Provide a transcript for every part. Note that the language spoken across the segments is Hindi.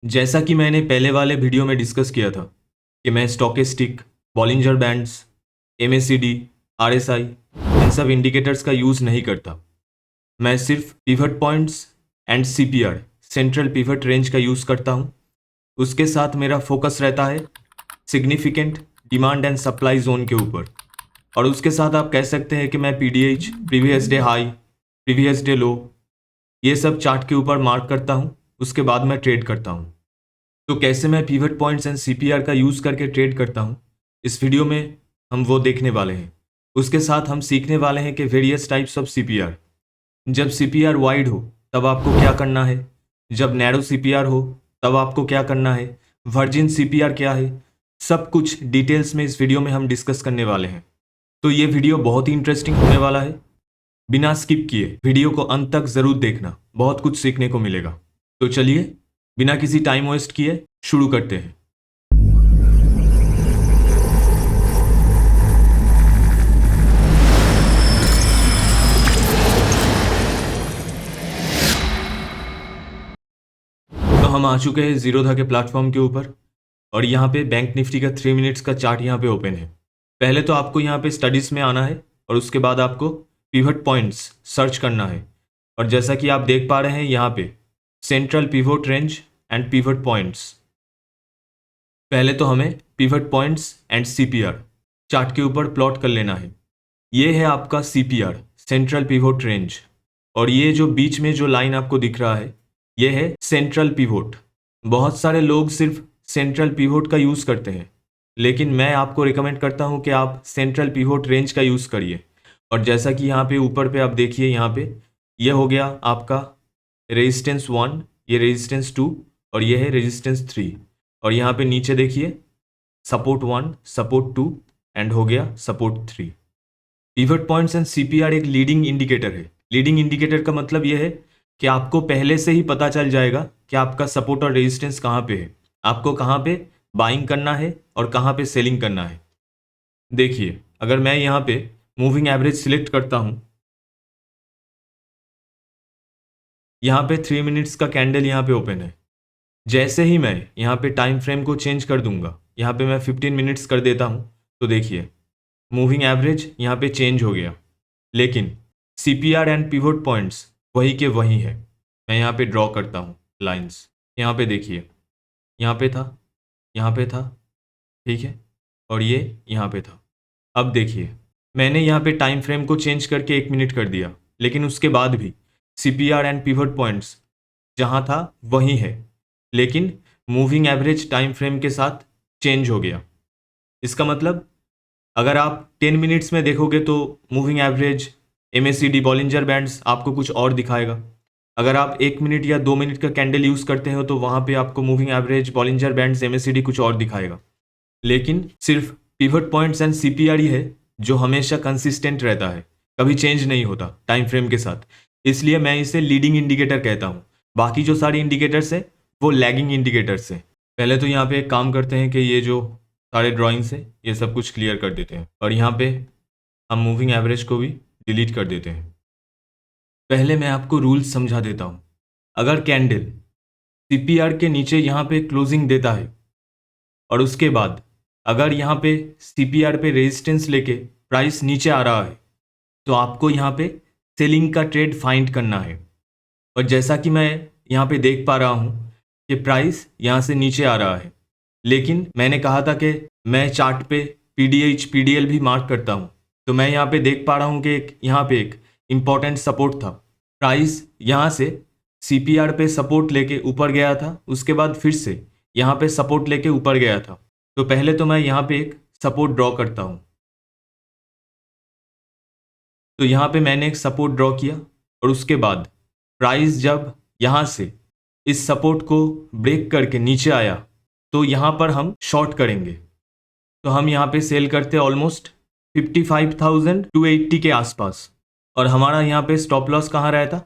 जैसा कि मैंने पहले वाले वीडियो में डिस्कस किया था कि मैं stochastic, Bollinger bands, MACD, RSI इन सब इंडिकेटर्स का यूज़ नहीं करता। मैं सिर्फ pivot points and CPR, central pivot range का यूज़ करता हूँ। उसके साथ मेरा फोकस रहता है significant demand and supply zone के ऊपर। और उसके साथ आप कह सकते हैं कि मैं PDH, previous day high, previous day लो, ये सब चार्ट के ऊपर मार्क करता हूँ। उसके बाद मैं ट्रेड करता हूँ। तो कैसे मैं पिवट पॉइंट्स एंड CPR का यूज़ करके ट्रेड करता हूँ, इस वीडियो में हम वो देखने वाले हैं। उसके साथ हम सीखने वाले हैं कि वेरियस टाइप्स ऑफ CPR। जब CPR वाइड हो तब आपको क्या करना है, जब नैरो CPR हो तब आपको क्या करना है, वर्जिन CPR क्या है, सब कुछ डिटेल्स में इस वीडियो में हम डिस्कस करने वाले हैं। तो ये वीडियो बहुत ही इंटरेस्टिंग होने वाला है। बिना स्किप किए वीडियो को अंत तक ज़रूर देखना, बहुत कुछ सीखने को मिलेगा। तो चलिए बिना किसी टाइम वेस्ट किए शुरू करते हैं। तो हम आ चुके हैं जीरोधा के प्लेटफॉर्म के ऊपर और यहाँ पे बैंक निफ्टी का 3 मिनट्स का चार्ट यहाँ पे ओपन है। पहले तो आपको यहाँ पे स्टडीज़ में आना है और उसके बाद आपको पिवट पॉइंट्स सर्च करना है। और जैसा कि आप देख पा रहे हैं यहाँ पे central pivot range and pivot points. पहले तो हमें pivot points and CPR chart के ऊपर प्लॉट कर लेना है। ये है आपका CPR, सेंट्रल पिवट रेंज, और ये जो बीच में जो लाइन आपको दिख रहा है ये है सेंट्रल पिवट। बहुत सारे लोग सिर्फ सेंट्रल पिवट का यूज़ करते हैं, लेकिन मैं आपको रिकमेंड करता हूँ कि आप सेंट्रल पिवट रेंज का यूज़ करिए। और जैसा कि यहाँ पे ऊपर पे आप देखिए, यहाँ पे ये हो गया आपका रेजिस्टेंस 1, ये रेजिस्टेंस 2 और ये है रेजिस्टेंस 3। और यहाँ पे नीचे देखिए सपोर्ट 1, सपोर्ट 2 एंड हो गया support 3। Pivot points and CPR एक लीडिंग इंडिकेटर है। लीडिंग इंडिकेटर का मतलब यह है कि आपको पहले से ही पता चल जाएगा कि आपका सपोर्ट और रेजिस्टेंस कहाँ पे है, आपको कहाँ पे बाइंग करना है और कहाँ पे सेलिंग करना है। देखिए अगर मैं यहाँ पे मूविंग एवरेज सिलेक्ट करता हूँ, यहाँ पे 3 मिनट्स का कैंडल यहाँ पे ओपन है। जैसे ही मैं यहाँ पे टाइम फ्रेम को चेंज कर दूंगा, यहाँ पे मैं 15 मिनट्स कर देता हूँ, तो देखिए मूविंग एवरेज यहाँ पे चेंज हो गया, लेकिन CPR एंड पिवट पॉइंट्स वही के वही है। मैं यहाँ पे ड्रॉ करता हूँ लाइंस। यहाँ पे देखिए, यहाँ पे था, यहाँ पे था, ठीक है, और ये यहाँ पे था। अब देखिए मैंने यहाँ पे टाइम फ्रेम को चेंज करके 1 मिनट कर दिया, लेकिन उसके बाद भी CPR एंड पिवट पॉइंट्स जहाँ था वही है, लेकिन मूविंग एवरेज टाइम फ्रेम के साथ चेंज हो गया। इसका मतलब अगर आप 10 मिनट्स में देखोगे तो moving average, MACD, Bollinger bands आपको कुछ और दिखाएगा। अगर आप 1 मिनट या 2 मिनट का कैंडल यूज़ करते हो तो वहाँ पे आपको moving average, Bollinger bands, MACD कुछ और दिखाएगा। लेकिन सिर्फ पिवट पॉइंट्स एंड CPR ही है जो हमेशा कंसिस्टेंट रहता है, कभी चेंज नहीं होता टाइम फ्रेम के साथ। इसलिए मैं इसे लीडिंग इंडिकेटर कहता हूँ। बाकी जो सारे इंडिकेटर्स हैं वो लैगिंग इंडिकेटर्स हैं। पहले तो यहाँ पे एक काम करते हैं कि ये जो सारे ड्राइंग्स हैं ये सब कुछ क्लियर कर देते हैं और यहाँ पे हम मूविंग एवरेज को भी डिलीट कर देते हैं। पहले मैं आपको रूल्स समझा देता हूँ। अगर कैंडल CPR के नीचे यहाँ पे क्लोजिंग देता है और उसके बाद अगर यहाँ पे CPR पे रेजिस्टेंस लेके प्राइस नीचे आ रहा है तो आपको यहाँ पे सेलिंग का ट्रेड फाइंड करना है। और जैसा कि मैं यहाँ पे देख पा रहा हूँ कि प्राइस यहाँ से नीचे आ रहा है, लेकिन मैंने कहा था कि मैं चार्ट पे PDH, PDL भी मार्क करता हूँ। तो मैं यहाँ पे देख पा रहा हूँ कि यहाँ पे एक इम्पॉर्टेंट सपोर्ट था। प्राइस यहाँ से CPR पे सपोर्ट लेके ऊपर गया था, उसके बाद फिर से यहाँ पे सपोर्ट लेके ऊपर गया था। तो पहले तो मैं यहाँ पे एक सपोर्ट ड्रॉ करता हूँ। तो यहाँ पे मैंने एक सपोर्ट ड्रॉ किया और उसके बाद प्राइस जब यहाँ से इस सपोर्ट को ब्रेक करके नीचे आया तो यहाँ पर हम शॉर्ट करेंगे। तो हम यहाँ पे सेल करते ऑलमोस्ट 55,280 के आसपास। और हमारा यहाँ पे स्टॉप लॉस कहाँ रहता,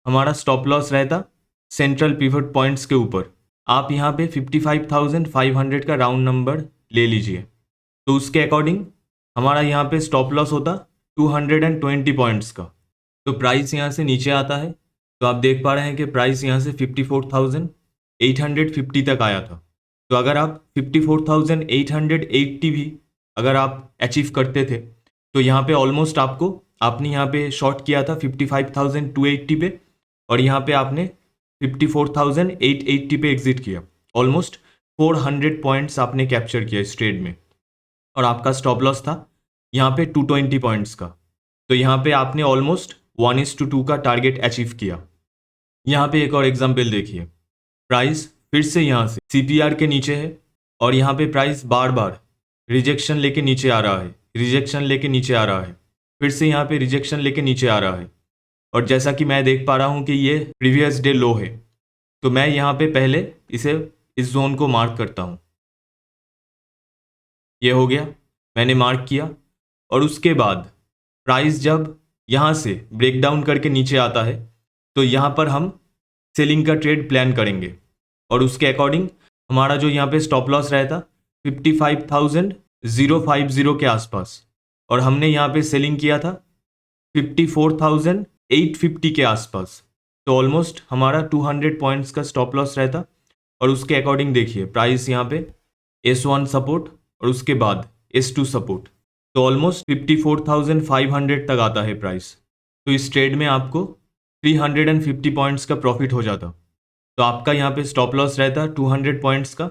हमारा स्टॉप लॉस रहता सेंट्रल पिवट पॉइंट्स के ऊपर। आप यहाँ पे 55,500 का राउंड नंबर ले लीजिए। तो उसके अकॉर्डिंग हमारा यहाँ पे स्टॉप लॉस होता 220 पॉइंट्स का। तो प्राइस यहाँ से नीचे आता है, तो आप देख पा रहे हैं कि प्राइस यहाँ से 850 तक आया था। तो अगर आप 54,880 भी अगर आप अचीव करते थे तो यहाँ पे ऑलमोस्ट आपने यहाँ पे शॉर्ट किया था 55,280 पे, और यहाँ पे आपने 54,880 पे एग्जिट किया। ऑलमोस्ट 400 पॉइंट्स आपने कैप्चर किया इस ट्रेड में, और आपका स्टॉप लॉस था यहाँ पे 220 पॉइंट्स का। तो यहाँ पे आपने ऑलमोस्ट 1:2 का टारगेट अचीव किया। यहाँ पे एक और एग्जाम्पल देखिए, प्राइस फिर से यहाँ से CPR के नीचे है, और यहाँ पे प्राइस बार बार रिजेक्शन लेके नीचे आ रहा है, रिजेक्शन लेके नीचे आ रहा है, फिर से यहाँ पे रिजेक्शन लेके नीचे आ रहा है। और जैसा कि मैं देख पा रहा हूँ कि ये प्रीवियस डे लो है, तो मैं यहाँ पे पहले इस जोन को मार्क करता हूँ। ये हो गया, मैंने मार्क किया। और उसके बाद प्राइस जब यहाँ से ब्रेक डाउन करके नीचे आता है तो यहाँ पर हम सेलिंग का ट्रेड प्लान करेंगे, और उसके अकॉर्डिंग हमारा जो यहाँ पे स्टॉप लॉस रहता 55,050 के आसपास, और हमने यहाँ पे सेलिंग किया था 54,850 के आसपास। तो ऑलमोस्ट हमारा 200 पॉइंट्स का स्टॉप लॉस रहता। और उसके अकॉर्डिंग देखिए प्राइस यहाँ पे S1 सपोर्ट और उसके बाद S2 सपोर्ट, तो ऑलमोस्ट 54,500 तक आता है प्राइस। तो इस ट्रेड में आपको 350 पॉइंट्स का प्रॉफिट हो जाता। तो आपका यहाँ पे स्टॉप लॉस रहता 200 पॉइंट्स का,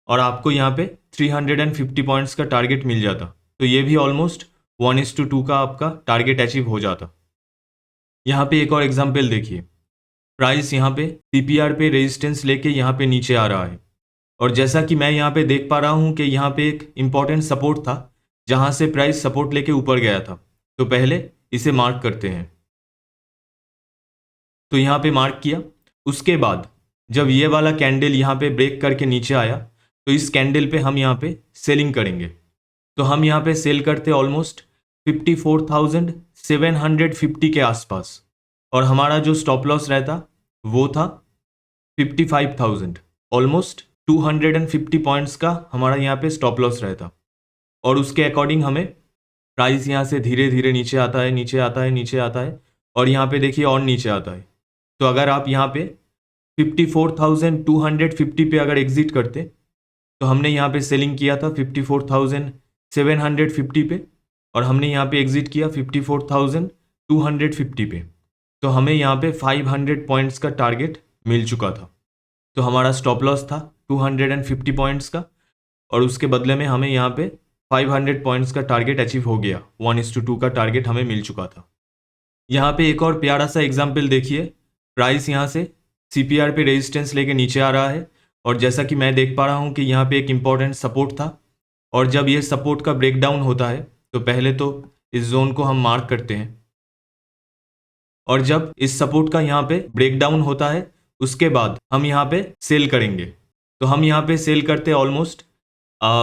और आपको यहाँ पे 350 पॉइंट्स का टारगेट मिल जाता। तो ये भी ऑलमोस्ट 1:2 का आपका टारगेट अचीव हो जाता। यहाँ पे एक और एग्जाम्पल देखिए, प्राइस यहाँ पे CPR पे रेजिस्टेंस लेके यहाँ पे नीचे आ रहा है, और जैसा कि मैं यहाँ पे देख पा रहा हूँ कि यहाँ पे एक इम्पॉर्टेंट सपोर्ट था जहाँ से प्राइस सपोर्ट लेके ऊपर गया था। तो पहले इसे मार्क करते हैं। तो यहाँ पे मार्क किया, उसके बाद जब ये वाला कैंडल यहाँ पे ब्रेक करके नीचे आया तो इस कैंडल पे हम यहाँ पे सेलिंग करेंगे। तो हम यहाँ पे सेल करते ऑलमोस्ट 54,750 के आसपास, और हमारा जो स्टॉप लॉस रहता वो था 55,000। ऑलमोस्ट 250 पॉइंट्स का हमारा यहाँ पे स्टॉप लॉस रहता। और उसके अकॉर्डिंग हमें प्राइस यहाँ से धीरे धीरे नीचे आता है, नीचे आता है, नीचे आता है, और यहाँ पे देखिए और नीचे आता है। तो अगर आप यहाँ पे 54,250 पे अगर एग्जिट करते तो हमने यहाँ पे सेलिंग किया था 54,750 पे, और हमने यहाँ पे एग्जिट किया 54,250 पे। तो हमें यहाँ पे 500 पॉइंट्स का टारगेट मिल चुका था। तो हमारा स्टॉप लॉस था 250 पॉइंट्स का, और उसके बदले में हमें यहाँ पे 500 पॉइंट्स का टारगेट अचीव हो गया। 1:2 का टारगेट हमें मिल चुका था। यहाँ पे एक और प्यारा सा एग्जाम्पल देखिए, प्राइस यहाँ से CPR पे रेजिस्टेंस लेके नीचे आ रहा है, और जैसा कि मैं देख पा रहा हूँ कि यहाँ पे एक इम्पॉर्टेंट सपोर्ट था, और जब ये सपोर्ट का ब्रेकडाउन होता है तो पहले तो इस जोन को हम मार्क करते हैं, और जब इस सपोर्ट का यहाँ पे ब्रेकडाउन होता है उसके बाद हम यहाँ पे सेल करेंगे। तो हम यहाँ पे सेल करते ऑलमोस्ट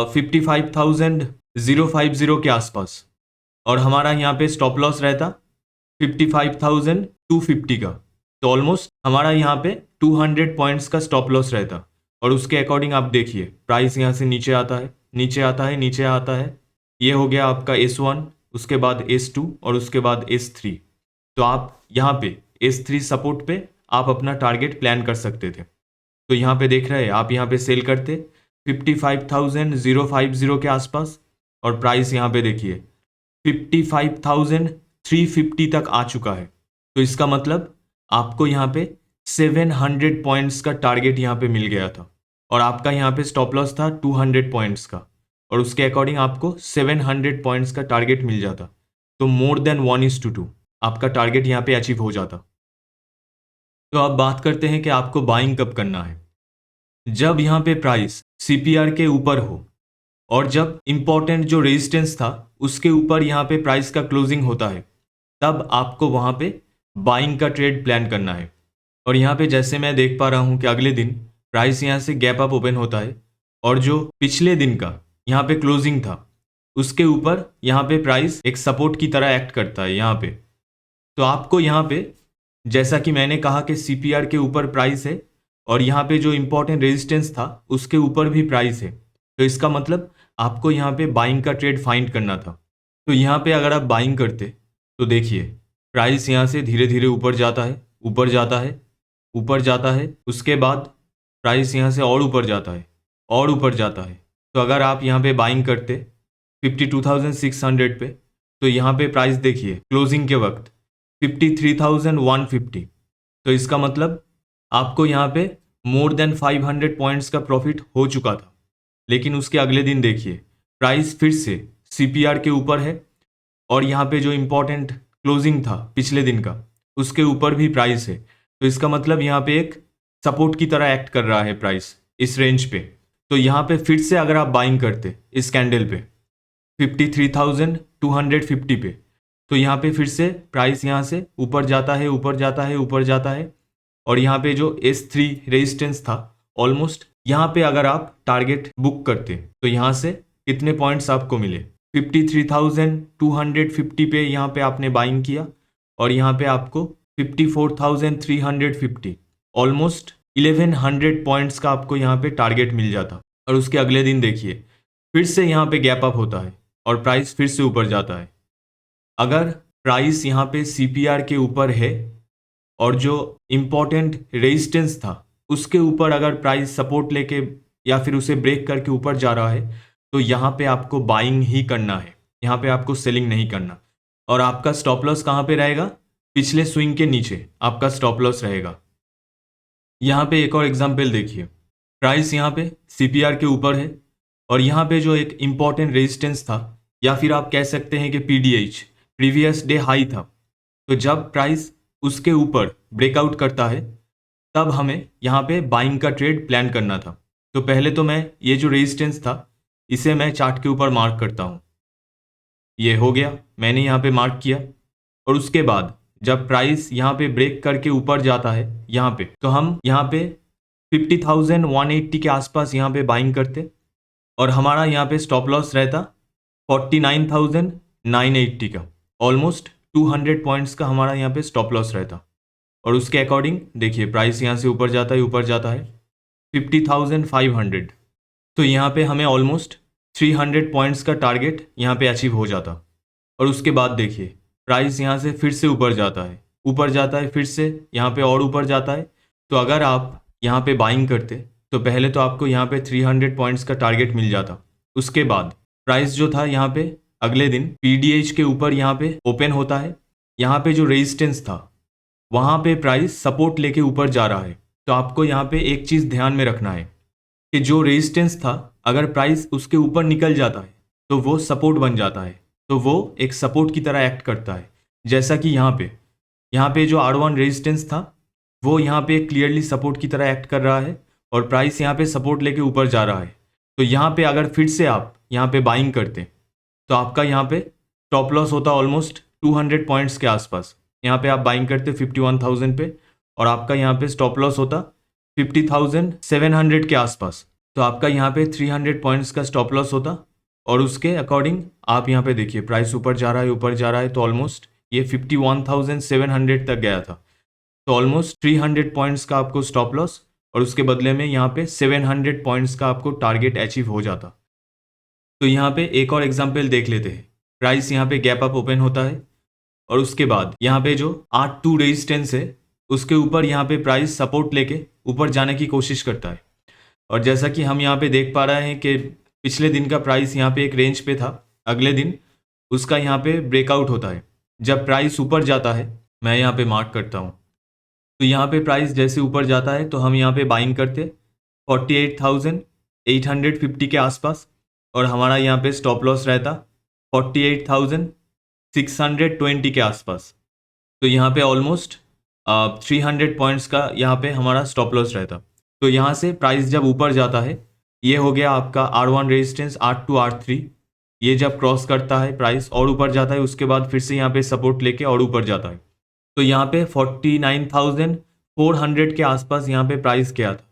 55,050 के आसपास, और हमारा यहाँ पे स्टॉप लॉस रहता 55,250 का। तो ऑलमोस्ट हमारा यहाँ पे 200 पॉइंट्स का स्टॉप लॉस रहता। और उसके अकॉर्डिंग आप देखिए प्राइस यहाँ से नीचे आता है, नीचे आता है, नीचे आता है। ये हो गया आपका S1, उसके बाद S2 और उसके बाद S3। तो आप यहाँ पे S3 सपोर्ट पे आप अपना टारगेट प्लान कर सकते थे। तो यहाँ पे देख रहे हैं आप यहाँ पे सेल करते 55,050 के आसपास, और प्राइस यहाँ पे देखिए 55,350 तक आ चुका है। तो इसका मतलब आपको यहाँ पे 700 पॉइंट्स का टारगेट यहाँ पे मिल गया था, और आपका यहाँ पे स्टॉप लॉस था 200 पॉइंट्स का, और उसके अकॉर्डिंग आपको 700 पॉइंट्स का टारगेट मिल जाता। तो मोर देन 1:2 आपका टारगेट यहाँ पे अचीव हो जाता। तो अब बात करते हैं कि आपको बाइंग कब करना है। जब यहाँ पे प्राइस CPR के ऊपर हो, और जब इंपॉर्टेंट जो रेजिस्टेंस था उसके ऊपर यहाँ पे प्राइस का क्लोजिंग होता है, तब आपको वहाँ पे बाइंग का ट्रेड प्लान करना है। और यहाँ पे जैसे मैं देख पा रहा हूँ कि अगले दिन प्राइस यहाँ से गैप अप ओपन होता है, और जो पिछले दिन का यहाँ पे क्लोजिंग था उसके ऊपर यहाँ पे प्राइस एक सपोर्ट की तरह एक्ट करता है यहाँ पे। तो आपको यहाँ पे जैसा कि मैंने कहा कि CPR के ऊपर प्राइस है, और यहाँ पे जो इंपॉर्टेंट रेजिस्टेंस था उसके ऊपर भी प्राइस है। तो इसका मतलब आपको यहाँ पे बाइंग का ट्रेड फाइंड करना था। तो यहाँ पे अगर आप बाइंग करते तो देखिए प्राइस यहाँ से धीरे धीरे ऊपर जाता है, ऊपर जाता है, ऊपर जाता है, उसके बाद प्राइस यहाँ से और ऊपर जाता है और ऊपर जाता है। तो अगर आप यहाँ पे बाइंग करते 52,600 पे, तो यहाँ पे प्राइस देखिए क्लोजिंग के वक्त 53,150। तो इसका मतलब आपको यहाँ पे मोर देन 500 पॉइंट्स का प्रॉफिट हो चुका था। लेकिन उसके अगले दिन देखिए प्राइस फिर से CPR के ऊपर है और यहाँ पे जो इम्पोर्टेंट क्लोजिंग था पिछले दिन का उसके ऊपर भी प्राइस है। तो इसका मतलब यहाँ पे एक सपोर्ट की तरह एक्ट कर रहा है प्राइस इस रेंज पे। तो यहाँ पे फिर से अगर आप बाइंग करते इस कैंडल पे 53,250 पे, तो यहाँ पे फिर से प्राइस यहाँ से ऊपर जाता है ऊपर जाता है ऊपर जाता है और यहाँ पे जो S3 रेजिस्टेंस था ऑलमोस्ट यहाँ पे अगर आप टारगेट बुक करते तो यहाँ से कितने पॉइंट्स आपको मिले 53,250 पे यहाँ पे आपने बाइंग किया और यहाँ पे आपको 54,350 ऑलमोस्ट 1100 पॉइंट्स का आपको यहाँ पे टारगेट मिल जाता। और उसके अगले दिन देखिए फिर से यहाँ पे गैप अप होता है और प्राइस फिर से ऊपर जाता है। अगर प्राइस यहाँ पे CPR के ऊपर है और जो इम्पोर्टेंट रेजिस्टेंस था उसके ऊपर अगर प्राइस सपोर्ट लेके या फिर उसे ब्रेक करके ऊपर जा रहा है तो यहाँ पे आपको बाइंग ही करना है, यहाँ पे आपको सेलिंग नहीं करना। और आपका स्टॉप लॉस कहाँ पे रहेगा? पिछले स्विंग के नीचे आपका स्टॉप लॉस रहेगा। यहाँ पे एक और एग्जाम्पल देखिए, प्राइस यहाँ पे CPR के ऊपर है और यहाँ पे जो एक इम्पॉर्टेंट रेजिस्टेंस था या फिर आप कह सकते हैं कि PDH प्रीवियस डे हाई था, तो जब प्राइस उसके ऊपर ब्रेकआउट करता है तब हमें यहाँ पे बाइंग का ट्रेड प्लान करना था। तो पहले तो मैं ये जो रेजिस्टेंस था इसे मैं चार्ट के ऊपर मार्क करता हूँ। ये हो गया, मैंने यहाँ पे मार्क किया। और उसके बाद जब प्राइस यहाँ पे ब्रेक करके ऊपर जाता है यहाँ पे, तो हम यहाँ पे 50,180 के आसपास यहाँ पे बाइंग करते और हमारा यहाँ पे स्टॉप लॉस रहता 49,980 का। ऑलमोस्ट 200 पॉइंट्स का हमारा यहाँ पे स्टॉप लॉस रहता। और उसके अकॉर्डिंग देखिए प्राइस यहाँ से ऊपर जाता है ऊपर जाता है 50,500। तो यहाँ पे हमें ऑलमोस्ट 300 पॉइंट्स का टारगेट यहाँ पे अचीव हो जाता। और उसके बाद देखिए प्राइस यहाँ से फिर से ऊपर जाता है फिर से यहाँ पे और ऊपर जाता है। तो अगर आप यहाँ पे बाइंग करते तो पहले तो आपको यहाँ पे 300 पॉइंट्स का टारगेट मिल जाता। उसके बाद प्राइस जो था यहाँ पे अगले दिन PDH के ऊपर यहाँ पे ओपन होता है। यहाँ पे जो रेजिस्टेंस था वहाँ पे प्राइस सपोर्ट लेके ऊपर जा रहा है। तो आपको यहाँ पे एक चीज़ ध्यान में रखना है कि जो रेजिस्टेंस था अगर प्राइस उसके ऊपर निकल जाता है तो वो सपोर्ट बन जाता है, तो वो एक सपोर्ट की तरह एक्ट करता है। जैसा कि यहाँ पे जो R1 रेजिस्टेंस था वो यहाँ पे क्लियरली सपोर्ट की तरह एक्ट कर रहा है और प्राइस यहाँ पे सपोर्ट लेके ऊपर जा रहा है। तो यहाँ पे अगर फिर से आप यहाँ पे बाइंग करते तो आपका यहाँ पे स्टॉप लॉस होता ऑलमोस्ट 200 पॉइंट्स के आसपास। यहाँ पे आप बाइंग करते 51,000 पे और आपका यहाँ पे स्टॉप लॉस होता 50,700 के आसपास। तो आपका यहाँ पे 300 पॉइंट्स का स्टॉप लॉस होता। और उसके अकॉर्डिंग आप यहाँ पे देखिए प्राइस ऊपर जा रहा है तो ऑलमोस्ट ये 51,700 तक गया था। तो ऑलमोस्ट 300 पॉइंट्स का आपको स्टॉप लॉस और उसके बदले में यहाँ पे 700 पॉइंट्स का आपको टारगेट अचीव हो जाता। तो यहाँ पे एक और एग्जांपल देख लेते हैं। प्राइस यहाँ पे गैप अप ओपन होता है और उसके बाद यहाँ पे जो 8-2 रेजिस्टेंस है उसके ऊपर यहाँ पे प्राइस सपोर्ट लेके ऊपर जाने की कोशिश करता है। और जैसा कि हम यहाँ पे देख पा रहे हैं कि पिछले दिन का प्राइस यहाँ पे एक रेंज पे था, अगले दिन उसका यहाँ पे ब्रेकआउट होता है। जब प्राइस ऊपर जाता है, मैं यहाँ पे मार्क करता हूँ, तो यहाँ पे प्राइस जैसे ऊपर जाता है तो हम यहाँ पे बाइंग करते 48,850 के आसपास और हमारा यहाँ पे स्टॉप लॉस रहता 48,620 के आसपास। तो यहाँ पे ऑलमोस्ट 300 पॉइंट्स का यहाँ पे हमारा स्टॉप लॉस रहता। तो यहाँ से प्राइस जब ऊपर जाता है, ये हो गया आपका R1 रेजिस्टेंस, R2 R3, ये जब क्रॉस करता है प्राइस और ऊपर जाता है, उसके बाद फिर से यहाँ पे सपोर्ट लेके और ऊपर जाता है। तो यहाँ पे 49,400 के आसपास यहाँ पे प्राइस गया था।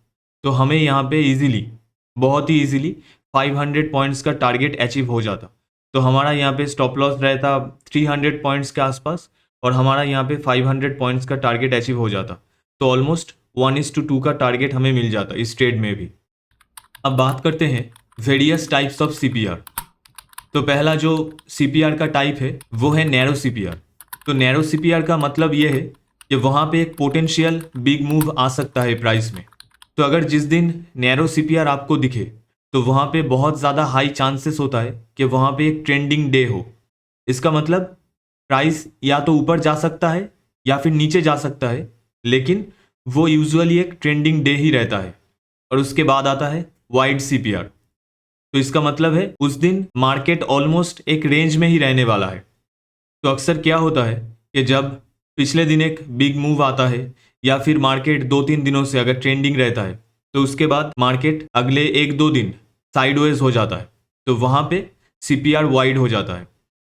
तो हमें यहाँ पे इजीली, बहुत ही इजीली 500 पॉइंट्स का टारगेट अचीव हो जाता। तो हमारा यहाँ पे स्टॉप लॉस रहता 300 पॉइंट्स के आसपास और हमारा यहाँ पे 500 पॉइंट्स का टारगेट अचीव हो जाता। तो ऑलमोस्ट 1:2 का टारगेट हमें मिल जाता इस ट्रेड में भी। अब बात करते हैं वेरियस टाइप्स ऑफ CPR। तो पहला जो CPR का टाइप है वो है नैरो CPR। तो नैरो CPR का मतलब ये है कि वहाँ पे एक पोटेंशियल बिग मूव आ सकता है प्राइस में। तो अगर जिस दिन नैरो सीपीआर आपको दिखे तो वहाँ पे बहुत ज़्यादा हाई चांसेस होता है कि वहाँ पे एक ट्रेंडिंग डे हो। इसका मतलब प्राइस या तो ऊपर जा सकता है या फिर नीचे जा सकता है, लेकिन वो यूजुअली एक ट्रेंडिंग डे ही रहता है। और उसके बाद आता है वाइड सीपीआर। तो इसका मतलब है उस दिन मार्केट ऑलमोस्ट एक रेंज में ही रहने वाला है। तो अक्सर क्या होता है कि जब पिछले दिन एक बिग मूव आता है या फिर मार्केट 2-3 दिनों से अगर ट्रेंडिंग रहता है तो उसके बाद मार्केट अगले 1-2 दिन साइडवेज हो जाता है, तो वहाँ पे सीपीआर वाइड हो जाता है।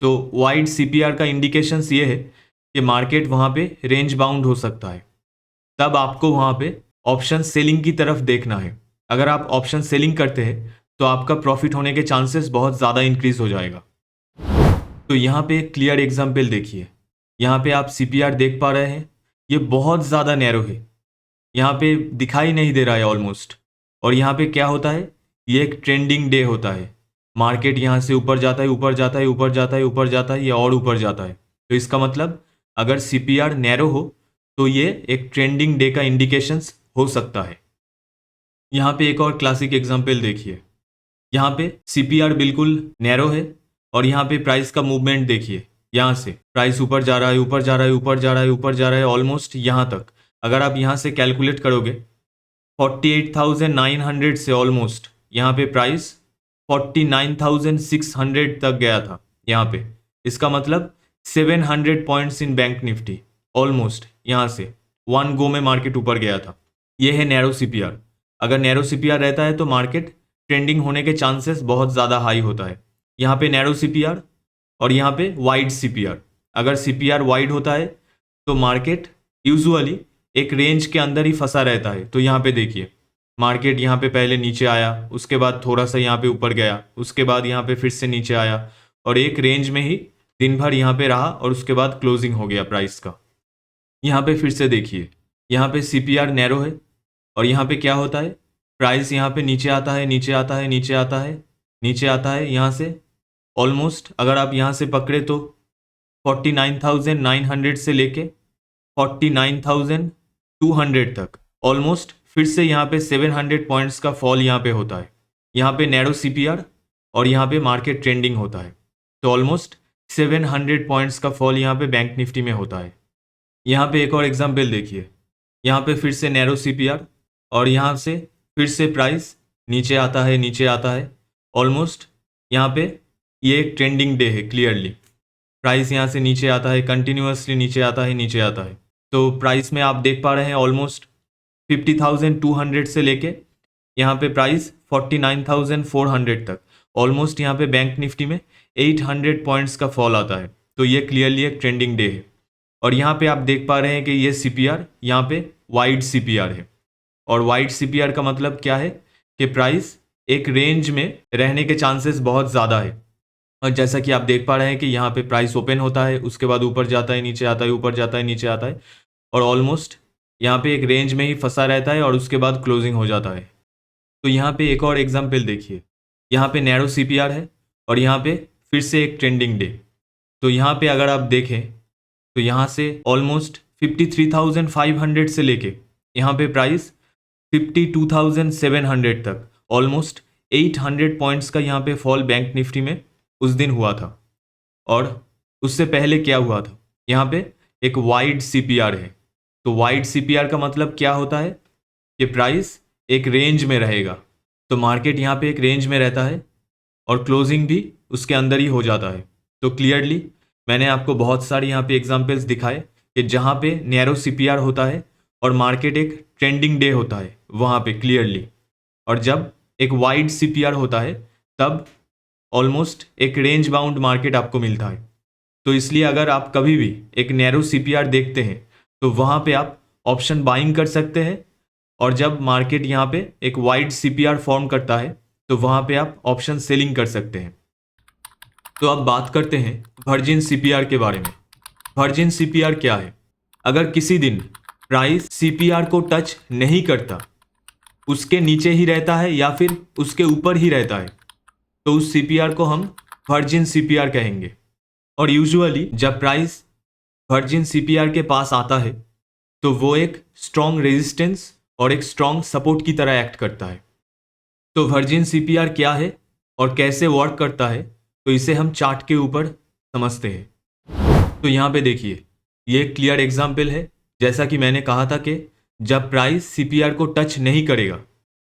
तो वाइड सीपीआर का इंडिकेशंस ये है कि मार्केट वहाँ पे रेंज बाउंड हो सकता है। तब आपको वहाँ पे ऑप्शन सेलिंग की तरफ देखना है। अगर आप ऑप्शन सेलिंग करते हैं तो आपका प्रॉफिट होने के चांसेस बहुत ज़्यादा इंक्रीज हो जाएगा। तो यहाँ पे एक क्लियर एग्जाम्पल देखिए। यहाँ पे आप सीपीआर देख पा रहे हैं, ये बहुत ज़्यादा नैरो है, यहाँ पे दिखाई नहीं दे रहा है ऑलमोस्ट। और यहाँ पे क्या होता है, ये एक ट्रेंडिंग डे होता है। मार्केट यहाँ से ऊपर जाता है, ऊपर जाता है, ऊपर जाता है, ऊपर जाता है, या और ऊपर जाता है। तो इसका मतलब अगर सीपीआर नैरो हो तो ये एक ट्रेंडिंग डे का इंडिकेशंस हो सकता है। यहाँ पे एक और क्लासिक एग्जाम्पल देखिए। यहाँ पे सीपीआर बिल्कुल नैरो है और यहाँ पे प्राइस का मूवमेंट देखिए। यहाँ से प्राइस ऊपर जा रहा है, ऊपर जा रहा है, ऊपर जा रहा है, ऊपर जा रहा है, ऑलमोस्ट यहाँ तक। अगर आप यहाँ से कैलकुलेट करोगे 48,900 से ऑलमोस्ट यहाँ पे प्राइस 49,600 तक गया था यहाँ पे। इसका मतलब 700 points in bank Nifty almost यहाँ से वन गो में मार्केट ऊपर गया था। ये है नैरो सीपीआर। अगर नैरो सीपीआर रहता है तो मार्केट ट्रेंडिंग होने के चांसेस बहुत ज़्यादा हाई होता है। यहाँ पे नैरो सीपीआर और यहाँ पे वाइड सीपीआर। अगर सीपीआर वाइड होता है तो मार्केट यूजुअली एक रेंज के अंदर ही फंसा रहता है। तो यहाँ पे देखिए, मार्केट यहाँ पे पहले नीचे आया, उसके बाद थोड़ा सा यहाँ पे ऊपर गया, उसके बाद यहाँ पे फिर से नीचे आया और एक रेंज में ही दिन भर यहाँ पे रहा और उसके बाद क्लोजिंग हो गया प्राइस का। यहाँ पे फिर से देखिए, यहाँ पे सीपीआर नैरो है और यहाँ पे क्या होता है, प्राइस यहाँ पे नीचे आता है, नीचे आता है, नीचे आता है, नीचे आता है यहाँ से ऑलमोस्ट। अगर आप यहाँ से पकड़े तो 49,900 से लेके 49,200 तक ऑलमोस्ट फिर से यहाँ पे 700 पॉइंट्स का फॉल यहाँ पे होता है। यहाँ पे नैरो सीपीआर और यहाँ पे मार्केट ट्रेंडिंग होता है, तो ऑलमोस्ट 700 पॉइंट्स का फॉल यहाँ पे बैंक निफ्टी में होता है। यहाँ पे एक और एग्जाम्पल देखिए। यहाँ पे फिर से नैरो सीपीआर और यहाँ से फिर से प्राइस नीचे आता है, नीचे आता है ऑलमोस्ट। यहाँ पे ये एक ट्रेंडिंग डे है क्लियरली। प्राइस यहाँ से नीचे आता है, कंटिन्यूअसली नीचे आता है, नीचे आता है। तो प्राइस में आप देख पा रहे हैं ऑलमोस्ट 50,200 से लेके यहाँ पे प्राइस 49,400 तक ऑलमोस्ट यहाँ पे बैंक निफ्टी में 800 पॉइंट्स का फॉल आता है। तो ये क्लियरली एक ट्रेंडिंग डे है। और यहाँ पे आप देख पा रहे हैं कि ये सीपीआर यहाँ पे वाइड सीपीआर है। और वाइड सीपीआर का मतलब क्या है कि प्राइस एक रेंज में रहने के चांसेस बहुत ज़्यादा है। और जैसा कि आप देख पा रहे हैं कि यहाँ पे प्राइस ओपन होता है, उसके बाद ऊपर जाता है, नीचे आता है, ऊपर जाता है, नीचे आता है और ऑलमोस्ट यहाँ पे एक रेंज में ही फंसा रहता है और उसके बाद क्लोजिंग हो जाता है। तो यहाँ पे एक और एग्जाम्पल देखिए। यहाँ पे नैरो सीपीआर है और यहाँ पे फिर से एक ट्रेंडिंग डे। तो यहाँ पे अगर आप देखें तो यहाँ से ऑलमोस्ट 53,500 से लेके यहाँ पे प्राइस 52,700 तक ऑलमोस्ट 800 पॉइंट्स का यहाँ पे फॉल बैंक निफ्टी में उस दिन हुआ था। और उससे पहले क्या हुआ था, यहाँ पे एक वाइड सीपीआर है। तो वाइड सीपीआर का मतलब क्या होता है कि प्राइस एक रेंज में रहेगा। तो मार्केट यहाँ पे एक रेंज में रहता है और क्लोजिंग भी उसके अंदर ही हो जाता है। तो क्लियरली मैंने आपको बहुत सारे यहाँ पे एग्जांपल्स दिखाए कि जहाँ पे नैरो सीपीआर होता है और मार्केट एक ट्रेंडिंग डे होता है वहाँ पे क्लियरली। और जब एक वाइड सीपीआर होता है तब ऑलमोस्ट एक रेंज बाउंड मार्केट आपको मिलता है। तो इसलिए अगर आप कभी भी एक नैरो सीपीआर देखते हैं तो वहाँ पे आप ऑप्शन बाइंग कर सकते हैं। और जब मार्केट यहाँ पे एक वाइड सीपीआर फॉर्म करता है तो वहाँ पे आप ऑप्शन सेलिंग कर सकते हैं। तो अब बात करते हैं वर्जिन सीपीआर के बारे में। वर्जिन सीपीआर क्या है? अगर किसी दिन प्राइस सीपीआर को टच नहीं करता, उसके नीचे ही रहता है या फिर उसके ऊपर ही रहता है, तो उस सीपीआर को हम वर्जिन सीपीआर कहेंगे। और यूजुअली जब प्राइस वर्जिन सीपीआर के पास आता है तो वो एक स्ट्रॉन्ग रेजिस्टेंस और एक स्ट्रॉन्ग सपोर्ट की तरह एक्ट करता है। तो वर्जिन सीपीआर क्या है और कैसे वर्क करता है, तो इसे हम चार्ट के ऊपर समझते हैं। तो यहाँ पे देखिए, ये एक क्लियर एग्जाम्पल है। जैसा कि मैंने कहा था कि जब प्राइस सीपीआर को टच नहीं करेगा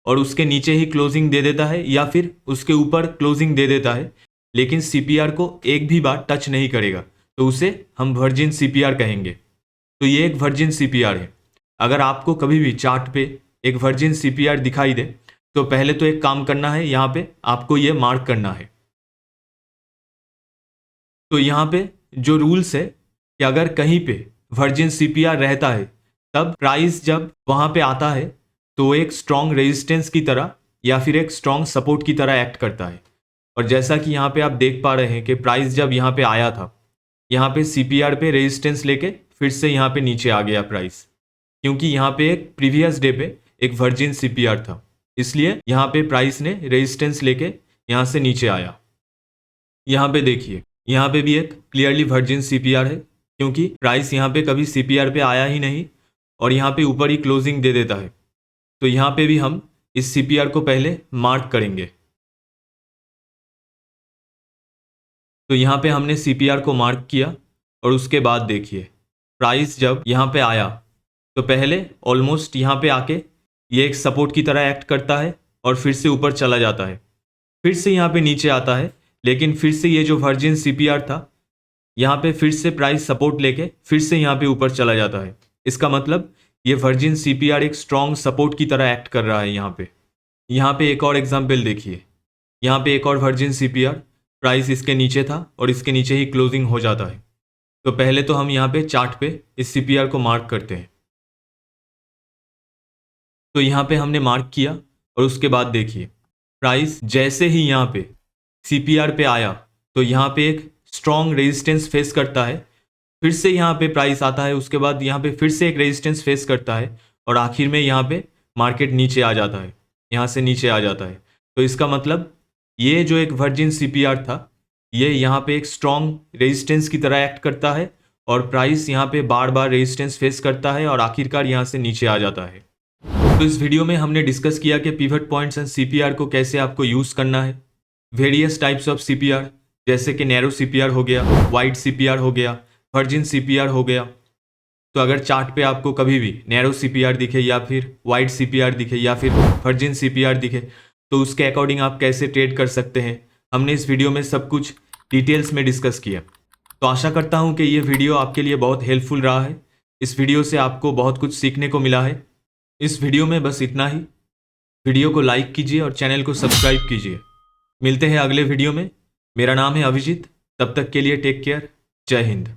और उसके नीचे ही क्लोजिंग दे देता है या फिर उसके ऊपर क्लोजिंग दे देता है, लेकिन सीपीआर को एक भी बार टच नहीं करेगा, तो उसे हम वर्जिन सीपीआर कहेंगे। तो ये एक वर्जिन सीपीआर है। अगर आपको कभी भी चार्ट पे एक वर्जिन सीपीआर दिखाई दे, तो पहले तो एक काम करना है, यहाँ पे आपको ये मार्क करना है। तो यहाँ पे जो रूल्स है कि अगर कहीं पे वर्जिन सीपीआर रहता है, तब प्राइस जब वहाँ पे आता है तो एक स्ट्रॉन्ग रेजिस्टेंस की तरह या फिर एक स्ट्रॉन्ग सपोर्ट की तरह एक्ट करता है। और जैसा कि यहाँ पे आप देख पा रहे हैं कि प्राइस जब यहाँ पे आया था, यहाँ पे सीपीआर पे रेजिस्टेंस लेके फिर से यहाँ पे नीचे आ गया प्राइस, क्योंकि यहाँ पे एक प्रीवियस डे पे एक वर्जिन सीपीआर था, इसलिए यहाँ पे प्राइस ने रेजिस्टेंस लेके यहाँ से नीचे आया। यहाँ पे देखिए, यहाँ पे भी एक क्लियरली वर्जिन सीपीआर है, क्योंकि प्राइस यहाँ पे कभी सीपीआर पे आया ही नहीं और यहाँ पे ऊपर ही क्लोजिंग दे देता है। तो यहाँ पे भी हम इस सीपीआर को पहले मार्क करेंगे। तो यहाँ पे हमने सीपीआर को मार्क किया और उसके बाद देखिए, प्राइस जब यहाँ पे आया तो पहले ऑलमोस्ट यहाँ पे आके ये एक सपोर्ट की तरह एक्ट करता है और फिर से ऊपर चला जाता है, फिर से यहाँ पे नीचे आता है, लेकिन फिर से ये जो वर्जिन सीपीआर था, यहाँ पे फिर से प्राइस सपोर्ट लेके फिर से यहाँ पे ऊपर चला जाता है। इसका मतलब ये वर्जिन सीपीआर एक स्ट्रॉन्ग सपोर्ट की तरह एक्ट कर रहा है। यहाँ पे एक और एग्जाम्पल देखिए, यहाँ पे एक और वर्जिन सीपीआर, प्राइस इसके नीचे था और इसके नीचे ही क्लोजिंग हो जाता है। तो पहले तो हम यहाँ पे चार्ट पे इस सीपीआर को मार्क करते हैं। तो यहाँ पे हमने मार्क किया और उसके बाद देखिए, प्राइस जैसे ही यहाँ पे सीपीआर पे आया तो यहाँ पे एक स्ट्रॉन्ग रेजिस्टेंस फेस करता है, फिर से यहाँ पे प्राइस आता है, उसके बाद यहाँ पे फिर से एक रेजिस्टेंस फेस करता है और आखिर में यहाँ पे मार्केट नीचे आ जाता है, यहाँ से नीचे आ जाता है। तो इसका मतलब ये जो एक वर्जिन सीपीआर था, ये यहाँ पे एक स्ट्रॉन्ग रेजिस्टेंस की तरह एक्ट करता है और प्राइस यहाँ पे बार बार रेजिस्टेंस फेस करता है और आखिरकार यहाँ से नीचे आ जाता है। तो इस वीडियो में हमने डिस्कस किया कि पिवट पॉइंट्स एंड सीपीआर को कैसे आपको यूज़ करना है, वेरियस टाइप्स ऑफ सीपीआर, जैसे कि नैरो सीपीआर हो गया, वाइड सीपीआर हो गया, वर्जिन सीपीआर हो गया। तो अगर चार्ट पे आपको कभी भी नैरो सीपीआर दिखे या फिर वाइड सीपीआर दिखे या फिर वर्जिन सीपीआर दिखे, तो उसके अकॉर्डिंग आप कैसे ट्रेड कर सकते हैं, हमने इस वीडियो में सब कुछ डिटेल्स में डिस्कस किया। तो आशा करता हूँ कि ये वीडियो आपके लिए बहुत हेल्पफुल रहा है। इस वीडियो से आपको बहुत कुछ सीखने को मिला है। इस वीडियो में बस इतना ही। वीडियो को लाइक कीजिए और चैनल को सब्सक्राइब कीजिए। मिलते हैं अगले वीडियो में। मेरा नाम है अभिजीत। तब तक के लिए टेक केयर। जय हिंद।